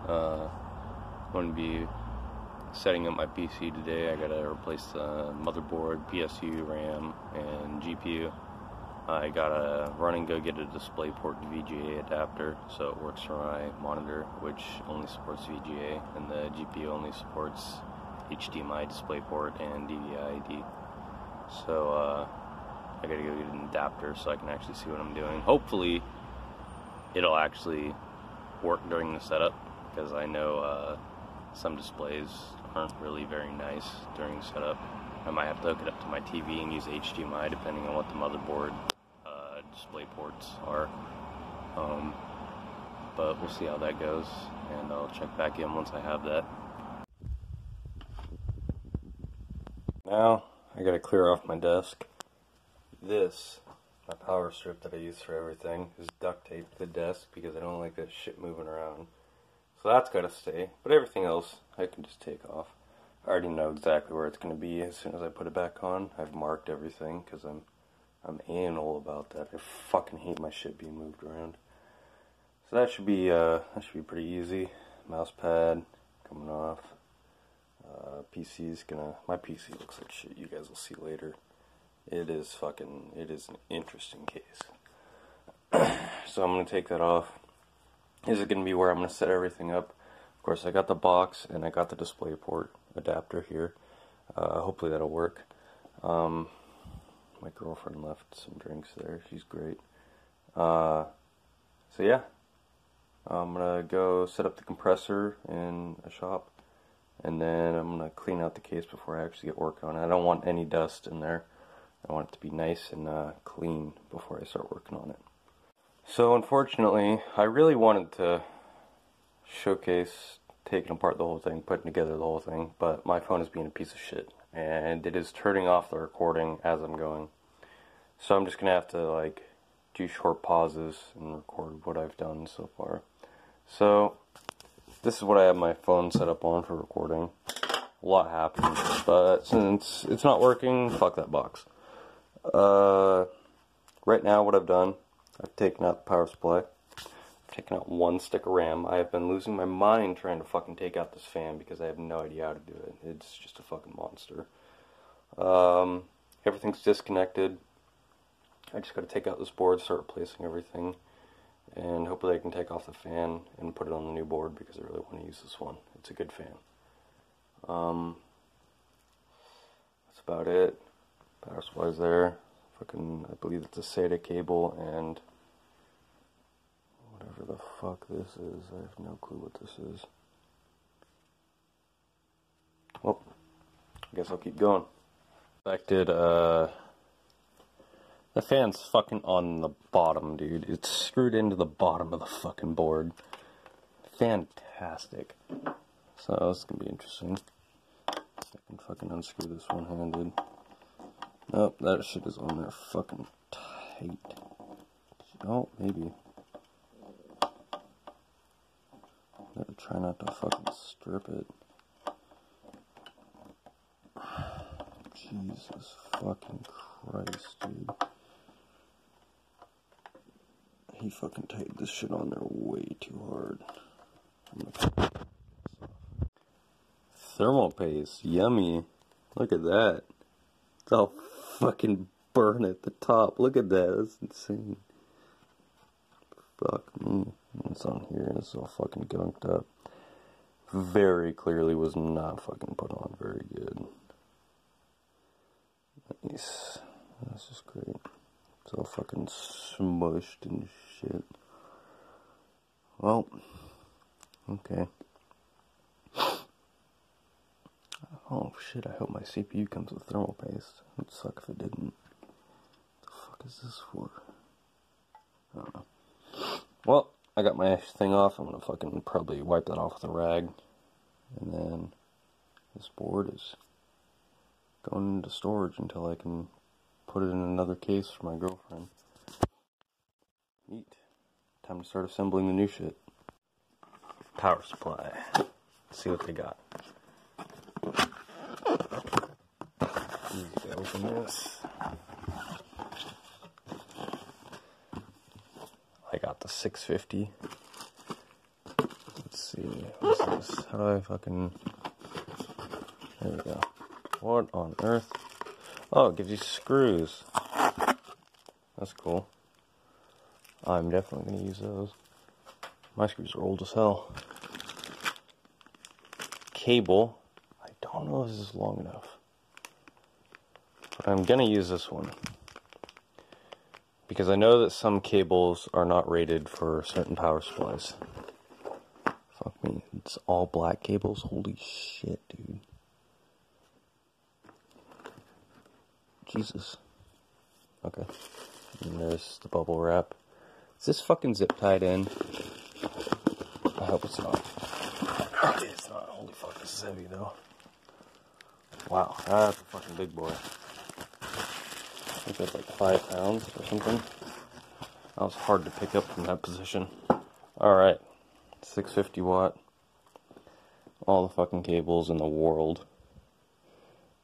I'm going to be setting up my PC today. I gotta replace the motherboard, PSU, RAM, and GPU. I gotta run and go get a DisplayPort VGA adapter so it works for my monitor, which only supports VGA, and the GPU only supports HDMI DisplayPort and DVI-ID. So I gotta go get an adapter so I can actually see what I'm doing. Hopefully it'll actually work during the setup, because I know some displays aren't really very nice during setup. I might have to hook it up to my TV and use HDMI depending on what the motherboard display ports are. But we'll see how that goes, and I'll check back in once I have that. Now I gotta clear off my desk. This, my power strip that I use for everything, is duct taped to the desk because I don't like that shit moving around. So that's gotta stay, but everything else I can just take off. I already know exactly where it's gonna be as soon as I put it back on. I've marked everything because I'm anal about that. I fucking hate my shit being moved around. So that should be pretty easy. Mouse pad coming off. My PC looks like shit. You guys will see later. It is an interesting case. So I'm gonna take that off. This is gonna be where I'm gonna set everything up. Of course, I got the box and I got the DisplayPort adapter here. Hopefully that'll work. My girlfriend left some drinks there. She's great. So yeah, I'm gonna go set up the compressor in a shop, and then I'm gonna clean out the case before I actually get work on it. I don't want any dust in there. I want it to be nice and clean before I start working on it. So unfortunately, I really wanted to showcase taking apart the whole thing, putting together the whole thing, but my phone is being a piece of shit, and it is turning off the recording as I'm going. So I'm just gonna have to like do short pauses and record what I've done so far. So this is what I have my phone set up on for recording. A lot happened, but since it's not working, fuck that box. Right now what I've done, I've taken out the power supply. Taking out one stick of RAM. I have been losing my mind trying to fucking take out this fan because I have no idea how to do it. It's just a fucking monster. Everything's disconnected. I just gotta take out this board, start replacing everything, and hopefully I can take off the fan and put it on the new board because I really want to use this one. It's a good fan. That's about it. Power supply's there. Fucking, I believe it's a SATA cable and whatever the fuck this is. I have no clue what this is. Well, I guess I'll keep going. The fan's fucking on the bottom, dude. It's screwed into the bottom of the fucking board. Fantastic. So this is gonna be interesting. I can fucking unscrew this one-handed. Nope, that shit is on there fucking tight. Oh, maybe. Gotta try not to fucking strip it. Jesus fucking Christ, dude. He fucking tightened this shit on there way too hard. Thermal paste, yummy. Look at that. It's all fucking burnt at the top. Look at that, that's insane. Fuck me. It's on here, it's all fucking gunked up. Very clearly was not fucking put on very good. Nice. That's just great. It's all fucking smushed and shit. Well, okay. Oh shit, I hope my CPU comes with thermal paste. It would suck if it didn't. What the fuck is this for? I don't know. Well, I got my thing off. I'm gonna fucking probably wipe that off with a rag. And then this board is going into storage until I can put it in another case for my girlfriend. Neat. Time to start assembling the new shit. Power supply. Let's see what they got. Easy to open this. I got the 650. Let's see. What's this? How do I fucking... There we go. What on earth? Oh, it gives you screws. That's cool. I'm definitely going to use those. My screws are old as hell. Cable. I don't know if this is long enough. But I'm going to use this one. Because I know that some cables are not rated for certain power supplies. Fuck me. It's all black cables? Holy shit, dude. Jesus. Okay. And there's the bubble wrap. Is this fucking zip tied in? I hope it's not. Okay, it's not. Holy fuck, this is heavy though. Wow, that's a fucking big boy. I think that's like 5 pounds or something. That was hard to pick up from that position. Alright. 650 watt. All the fucking cables in the world.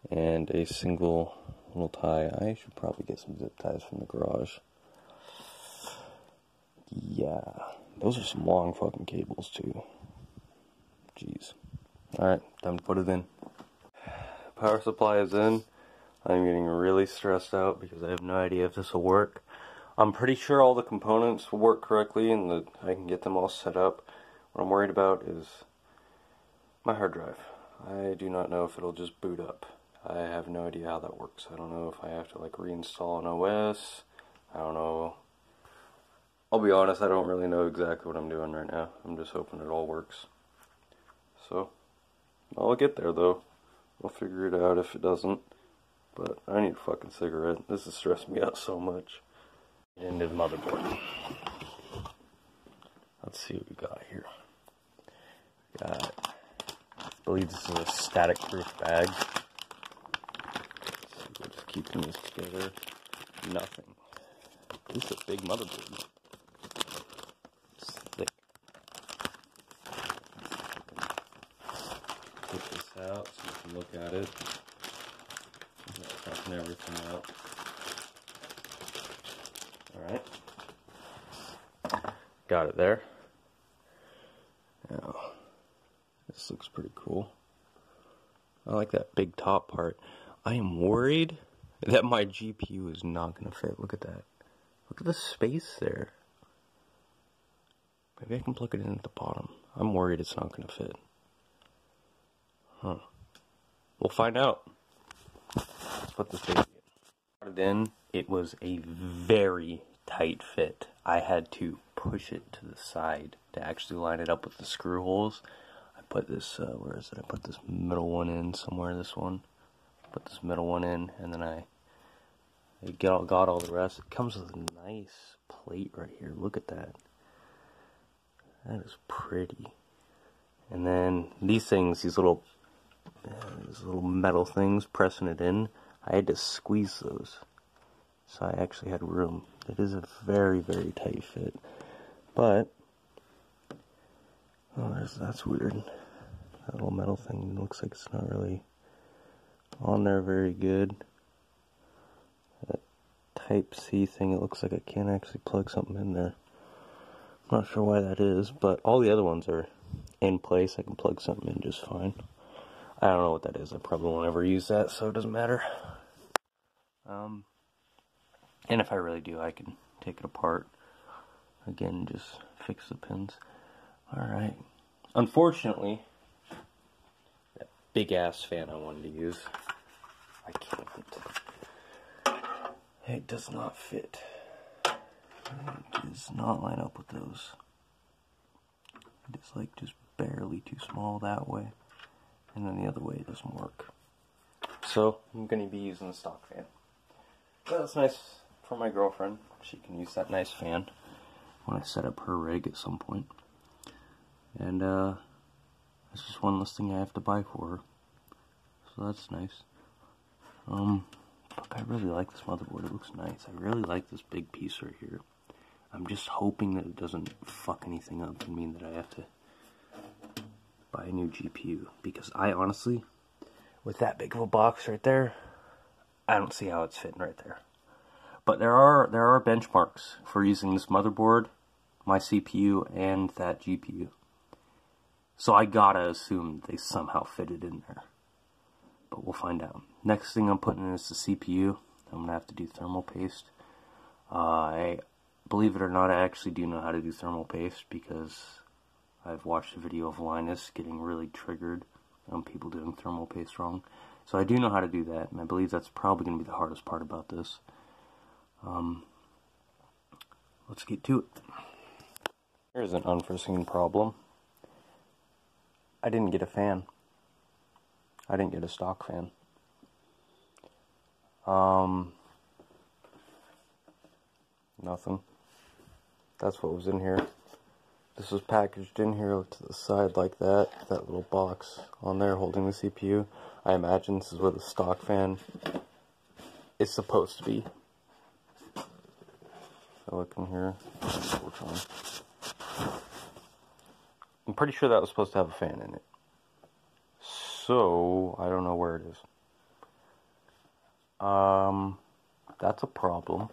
And a single little tie. I should probably get some zip ties from the garage. Yeah. Those are some long fucking cables too. Jeez. Alright, time to put it in. Power supply is in. I'm getting really stressed out because I have no idea if this will work. I'm pretty sure all the components will work correctly and that I can get them all set up. What I'm worried about is my hard drive. I do not know if it'll just boot up. I have no idea how that works. I don't know if I have to like reinstall an OS. I don't know. I'll be honest, I don't really know exactly what I'm doing right now. I'm just hoping it all works. So, I'll get there though. We'll figure it out if it doesn't. But I need a fucking cigarette. This is stressing me out so much. Into the motherboard. Let's see what we got here. Got, I believe this is a static proof bag. So we're just keeping this together. Nothing. This is a big motherboard. It's thick. Put this out so you can look at it. Fucking everything out. Alright. Got it there. Now, this looks pretty cool. I like that big top part. I am worried that my GPU is not going to fit. Look at that. Look at the space there. Maybe I can plug it in at the bottom. I'm worried it's not going to fit. Huh. We'll find out. Let's put this baby in. Put it in. It was a very tight fit. I had to push it to the side to actually line it up with the screw holes. I put this, where is it? I put this middle one in somewhere, this one. Put this middle one in, and then I got all the rest. It comes with a nice plate right here. Look at that. That is pretty. And then these things, these little metal things pressing it in, I had to squeeze those. So I actually had room. It is a very, very tight fit. But, oh, that's weird. That little metal thing looks like it's not really on there very good. That Type-C thing, it looks like I can't actually plug something in there. I'm not sure why that is, but all the other ones are in place. I can plug something in just fine. I don't know what that is. I probably won't ever use that, so it doesn't matter. And if I really do, I can take it apart again and just fix the pins. Alright. Unfortunately, that big ass fan I wanted to use, I can't. It does not fit. It does not line up with those. It's like just barely too small that way. And then the other way it doesn't work. So, I'm going to be using the stock fan. But that's nice for my girlfriend. She can use that nice fan when I set up her rig at some point. And, it's just one less thing I have to buy for her. So that's nice. I really like this motherboard. It looks nice. I really like this big piece right here. I'm just hoping that it doesn't fuck anything up and mean that I have to buy a new GPU. Because I honestly, with that big of a box right there, I don't see how it's fitting right there. But there are benchmarks for using this motherboard, my CPU, and that GPU. So I gotta assume they somehow fit it in there. But we'll find out. Next thing I'm putting in is the CPU. I'm gonna have to do thermal paste. Believe it or not, I actually do know how to do thermal paste because I've watched a video of Linus getting really triggered on people doing thermal paste wrong. So I do know how to do that, and I believe that's probably going to be the hardest part about this. Let's get to it. Here's an unforeseen problem. I didn't get a fan. I didn't get a stock fan. Nothing. That's what was in here. This was packaged in here to the side like that. That little box on there holding the CPU. I imagine this is where the stock fan is supposed to be. So look in here. I'm pretty sure that was supposed to have a fan in it. So, I don't know where it is. That's a problem.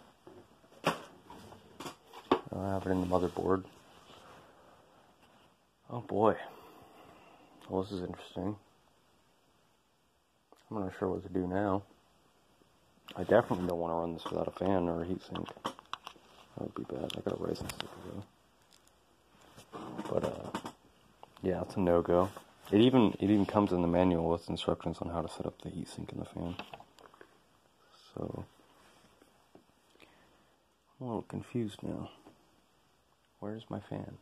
I have it in the motherboard. Oh boy. Well, this is interesting. I'm not sure what to do now. I definitely don't want to run this without a fan or a heatsink. That would be bad. I got a Ryzen sticker though. But yeah, it's a no-go. It even comes in the manual with instructions on how to set up the heatsink and the fan. So I'm a little confused now. Where's my fan?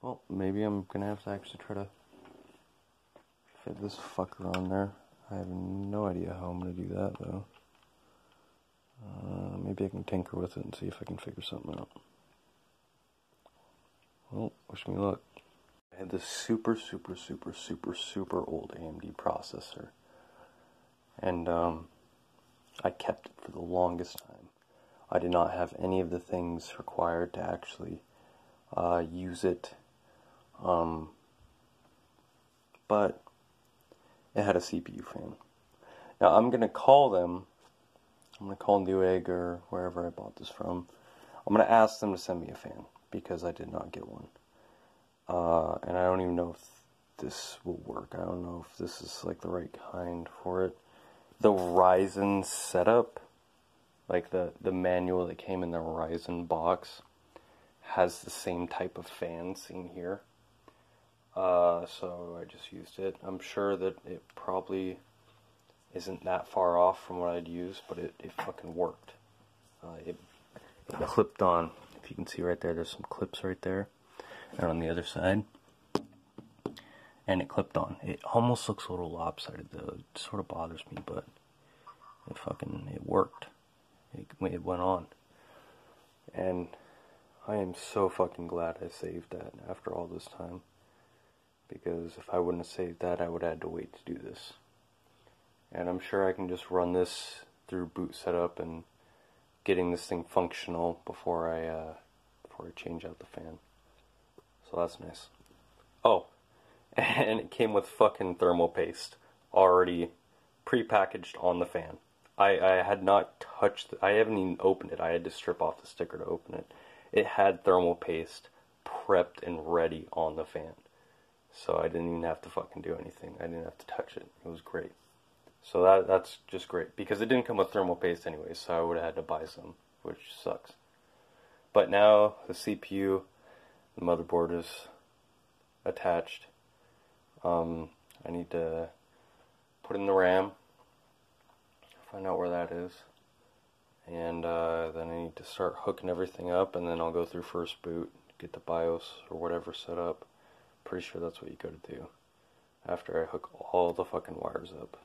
Well, maybe I'm gonna have to actually try to fit this fucker on there. I have no idea how I'm gonna do that though. Maybe I can tinker with it and see if I can figure something out. Well, wish me luck. I had this super old AMD processor. And I kept it for the longest time. I did not have any of the things required to actually use it. But it had a CPU fan. Now I'm gonna call them. I'm gonna call Newegg or wherever I bought this from. I'm gonna ask them to send me a fan because I did not get one. And I don't even know if this will work. I don't know if this is like the right kind for it. The Ryzen setup, like the manual that came in the Ryzen box, has the same type of fan seen here. So I just used it. I'm sure that it probably isn't that far off from what I'd use, but it fucking worked. It clipped on. If you can see right there, there's some clips right there. And on the other side. And it clipped on. It almost looks a little lopsided though. It sort of bothers me, but it worked. It went on. And I am so fucking glad I saved that after all this time. Because if I wouldn't have saved that, I would have had to wait to do this. And I'm sure I can just run this through boot setup and getting this thing functional before I change out the fan. So that's nice. Oh, and it came with fucking thermal paste already pre-packaged on the fan. I had not touched it. I haven't even opened it. I had to strip off the sticker to open it. It had thermal paste prepped and ready on the fan. So I didn't even have to fucking do anything. I didn't have to touch it. It was great. So that's just great. Because it didn't come with thermal paste anyway, so I would have had to buy some, which sucks. But now the CPU, the motherboard is attached. I need to put in the RAM, find out where that is, and then I need to start hooking everything up, and then I'll go through first boot, get the BIOS or whatever set up. Pretty sure that's what you gotta do after I hook all the fucking wires up.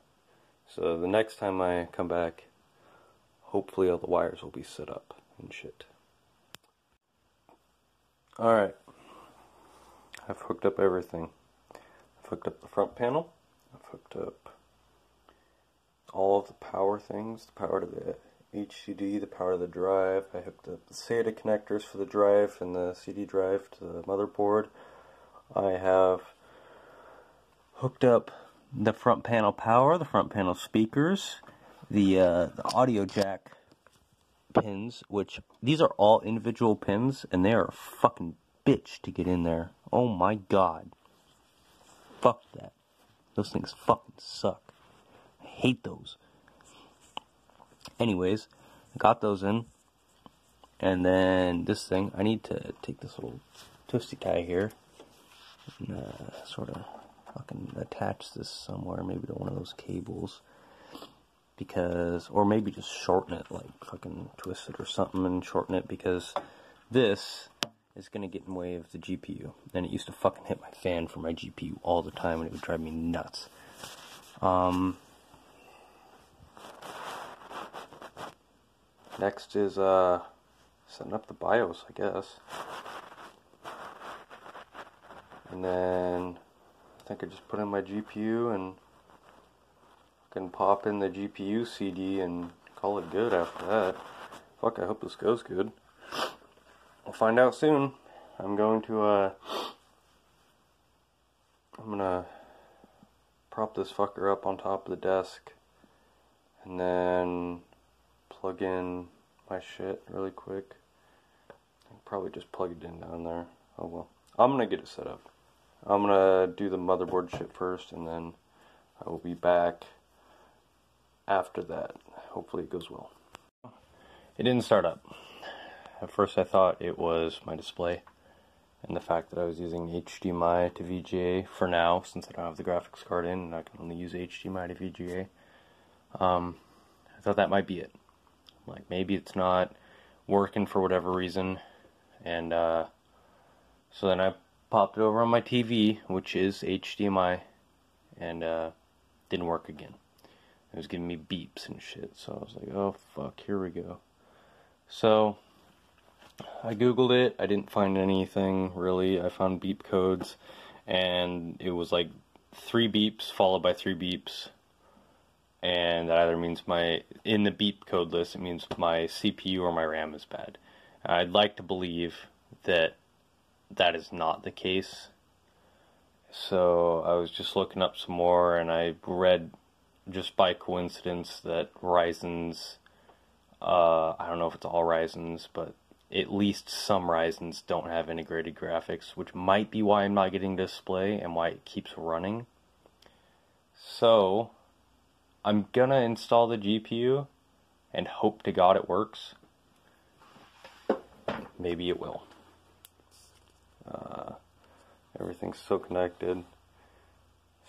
So the next time I come back, hopefully all the wires will be set up and shit. Alright, I've hooked up everything. I've hooked up the front panel, I've hooked up all of the power things, the power to the HDD, the power to the drive. I hooked up the SATA connectors for the drive and the CD drive to the motherboard. I have hooked up the front panel power, the front panel speakers, the audio jack pins, which these are all individual pins, and they are a fucking bitch to get in there. Oh my god. Fuck that. Those things fucking suck. I hate those. Anyways, I got those in. And then this thing, I need to take this little twisty tie here and sort of fucking attach this somewhere, maybe to one of those cables. Because, or maybe just shorten it, like fucking twist it or something and shorten it, because this is going to get in the way of the GPU. And it used to fucking hit my fan for my GPU all the time, and it would drive me nuts. Next is setting up the BIOS, I guess. And then I think I just put in my GPU and can pop in the GPU CD and call it good after that. Fuck, I hope this goes good. We'll find out soon. I'm gonna prop this fucker up on top of the desk and then plug in my shit really quick. I'll probably just plug it in down there. Oh well. I'm gonna get it set up. I'm gonna do the motherboard shit first, and then I will be back after that. Hopefully it goes well. It didn't start up. At first I thought it was my display and the fact that I was using HDMI to VGA for now, since I don't have the graphics card in and I can only use HDMI to VGA. I thought that might be it. Like, maybe it's not working for whatever reason, and so then I popped it over on my TV, which is HDMI, and didn't work again. It was giving me beeps and shit, so I was like, oh fuck, here we go. So I googled it. I didn't find anything really. I found beep codes, and it was like 3 beeps followed by 3 beeps, and that either means in the beep code list, it means my CPU or my RAM is bad. I'd like to believe that that is not the case. So I was just looking up some more, and I read just by coincidence that Ryzen's, I don't know if it's all Ryzen's, but at least some Ryzen's don't have integrated graphics, which might be why I'm not getting display and why it keeps running. So I'm gonna install the GPU and hope to God it works. Maybe it will. Everything's so connected.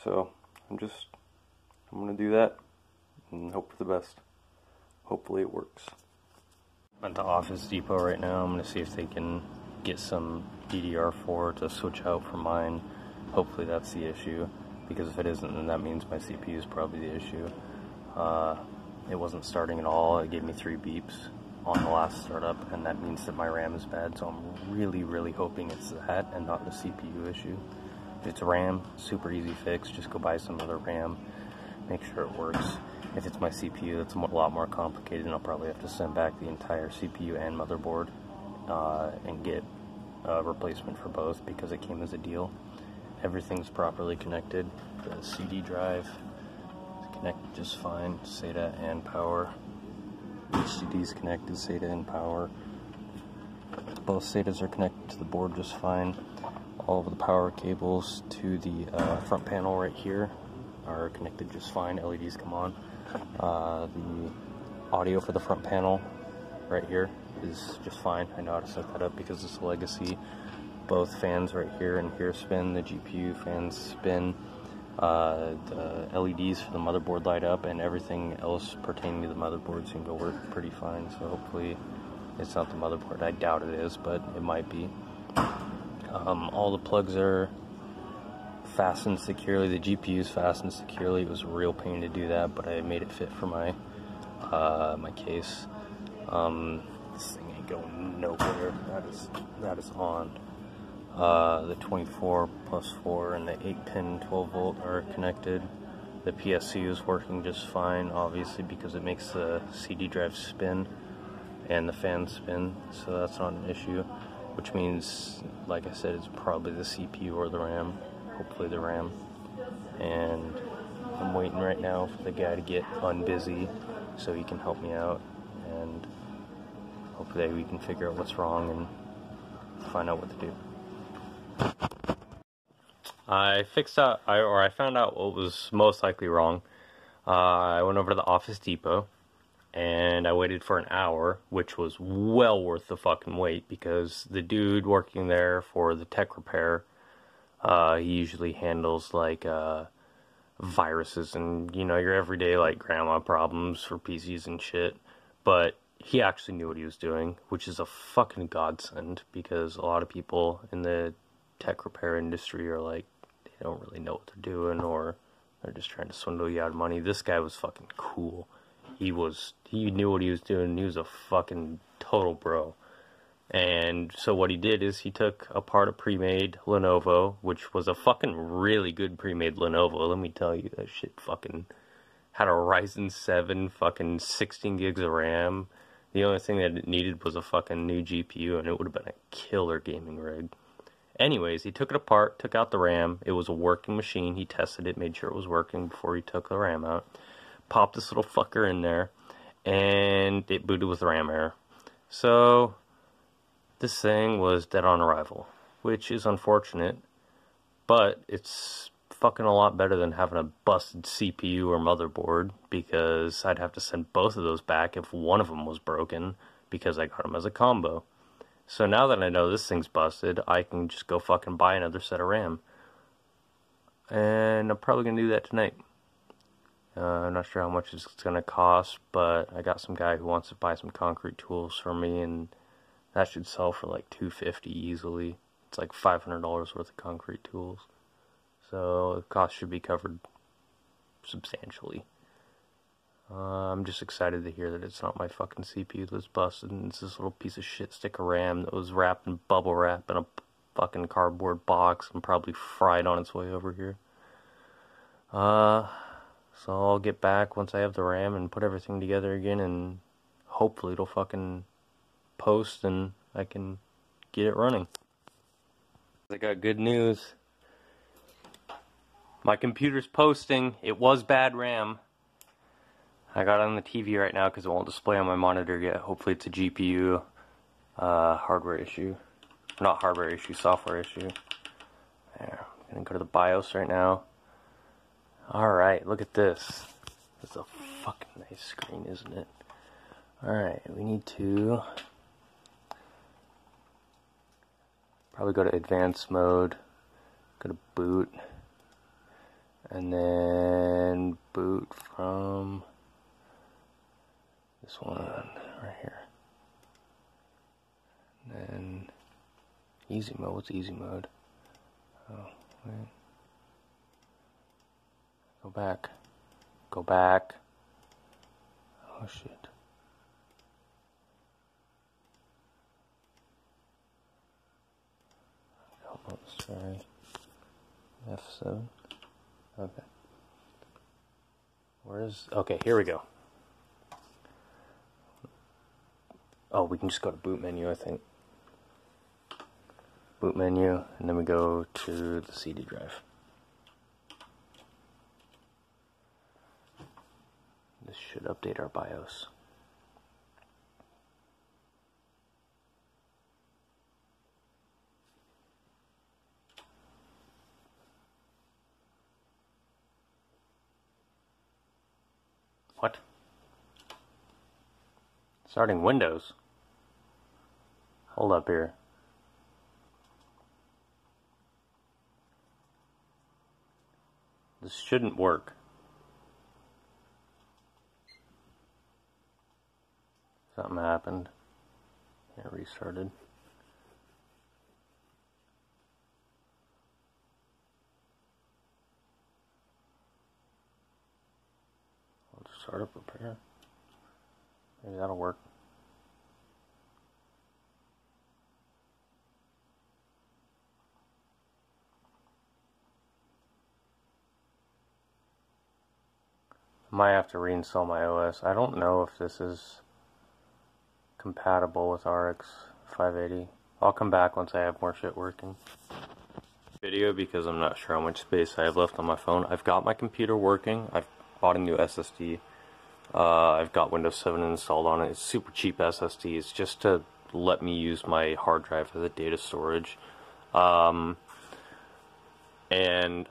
So I'm gonna do that and hope for the best. Hopefully it works. I'm at the Office Depot right now. I'm gonna see if they can get some DDR4 to switch out for mine. Hopefully that's the issue, because if it isn't, then that means my CPU is probably the issue. It wasn't starting at all. It gave me 3 beeps on the last startup, and that means that my RAM is bad, so I'm really hoping it's that and not the CPU issue. If it's RAM, super easy fix. Just go buy some other RAM, make sure it works. If it's my CPU, that's a lot more complicated, and I'll probably have to send back the entire CPU and motherboard and get a replacement for both, because it came as a deal. Everything's properly connected. The CD drive is connected just fine, SATA and power. HDD's connected, SATA and power. Both SATAs are connected to the board just fine. All of the power cables to the front panel right here are connected just fine. LEDs come on. The audio for the front panel right here is just fine. I know how to set that up because it's a legacy. Both fans right here and here spin. The GPU fans spin. The LEDs for the motherboard light up, and everything else pertaining to the motherboard seem to work pretty fine, so hopefully it's not the motherboard. I doubt it is, but it might be. All the plugs are fastened securely. The GPU is fastened securely. It was a real pain to do that, but I made it fit for my my case. This thing ain't going nowhere. That is on. The 24 plus 4 and the 8-pin 12-volt are connected. The PSU is working just fine, obviously, because it makes the CD drive spin and the fan spin, so that's not an issue, which means, like I said, it's probably the CPU or the RAM, hopefully the RAM. And I'm waiting right now for the guy to get unbusy so he can help me out, and hopefully we can figure out what's wrong and find out what to do. I found out what was most likely wrong. I went over to the Office Depot, and I waited for an hour, which was well worth the fucking wait, because the dude working there for the tech repair, he usually handles, like, viruses and, you know, your everyday, like, grandma problems for PCs and shit, but he actually knew what he was doing, which is a fucking godsend, because a lot of people in the tech repair industry are like, they don't really know what they're doing, or they're just trying to swindle you out of money. This guy was fucking cool. He knew what he was doing. He was a fucking total bro. And so what he did is he took apart a pre-made Lenovo, which was a fucking really good pre-made Lenovo. Let me tell you, that shit fucking had a Ryzen 7, fucking 16 gigs of RAM. The only thing that it needed was a fucking new GPU, and it would have been a killer gaming rig. Anyways, he took it apart, took out the RAM. It was a working machine. He tested it, made sure it was working before he took the RAM out. Popped this little fucker in there, and it booted with RAM error. So this thing was dead on arrival, which is unfortunate, but it's fucking a lot better than having a busted CPU or motherboard, because I'd have to send both of those back if one of them was broken, because I got them as a combo. So now that I know this thing's busted, I can just go fucking buy another set of RAM. And I'm probably going to do that tonight. I'm not sure how much it's going to cost, but I got some guy who wants to buy some concrete tools for me, and that should sell for like $250 easily. It's like $500 worth of concrete tools. So the cost should be covered substantially. I'm just excited to hear that it's not my fucking CPU that's busted, and it's this little piece of shit stick of RAM that was wrapped in bubble wrap in a fucking cardboard box and probably fried on its way over here. So I'll get back once I have the RAM and put everything together again, and hopefully it'll fucking post and I can get it running. I got good news. My computer's posting. It was bad RAM. I got it on the TV right now because it won't display on my monitor yet. Hopefully it's a GPU hardware issue. Not hardware issue, software issue. There, I'm gonna go to the BIOS right now. Alright, look at this. This is a fucking nice screen, isn't it? Alright, we need to probably go to advanced mode, go to boot, and then boot from this one right here. And then easy mode. What's easy mode? Oh, wait. Go back. Go back. Oh shit. Let's try F7. Okay. Okay, here we go. Oh, we can just go to boot menu, I think. Boot menu, and then we go to the CD drive. This should update our BIOS. What? Starting Windows? Hold up here. This shouldn't work. Something happened. Yeah, restarted. I'll just start up repair. Maybe that'll work. I might have to reinstall my OS. I don't know if this is compatible with RX 580. I'll come back once I have more shit working. Video because I'm not sure how much space I have left on my phone. I've got my computer working. I've bought a new SSD. I've got Windows 7 installed on it. It's super cheap SSD. It's just to let me use my hard drive as a data storage. And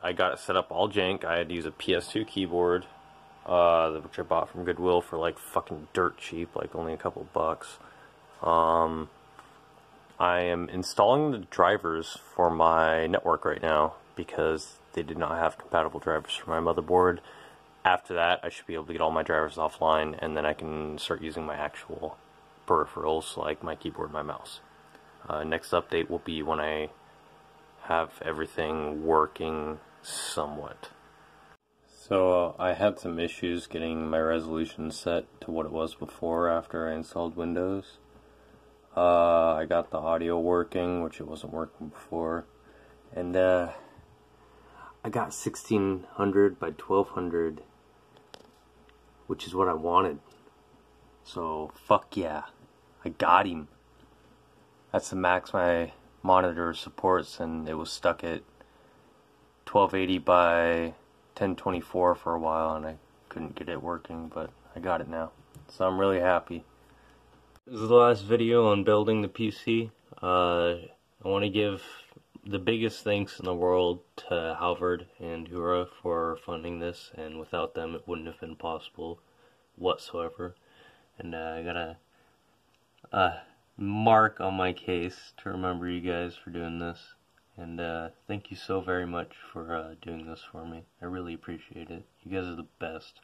I got it set up all jank. I had to use a PS2 keyboard, which I bought from Goodwill for like fucking dirt cheap, like only a couple bucks. I am installing the drivers for my network right now because they did not have compatible drivers for my motherboard. After that, I should be able to get all my drivers offline, and then I can start using my actual peripherals like my keyboard and my mouse. Next update will be when I have everything working somewhat. So I had some issues getting my resolution set to what it was before after I installed Windows. I got the audio working, which it wasn't working before, and I got 1600 by 1200, which is what I wanted. So fuck yeah, I got him. That's the max my monitor supports, and it was stuck at 1280 by 1024 for a while, and I couldn't get it working, but I got it now, so I'm really happy. This is the last video on building the PC. I want to give the biggest thanks in the world to Halvard and Hura for funding this, and without them it wouldn't have been possible whatsoever. And I got a mark on my case to remember you guys for doing this. And thank you so very much for doing this for me. I really appreciate it. You guys are the best.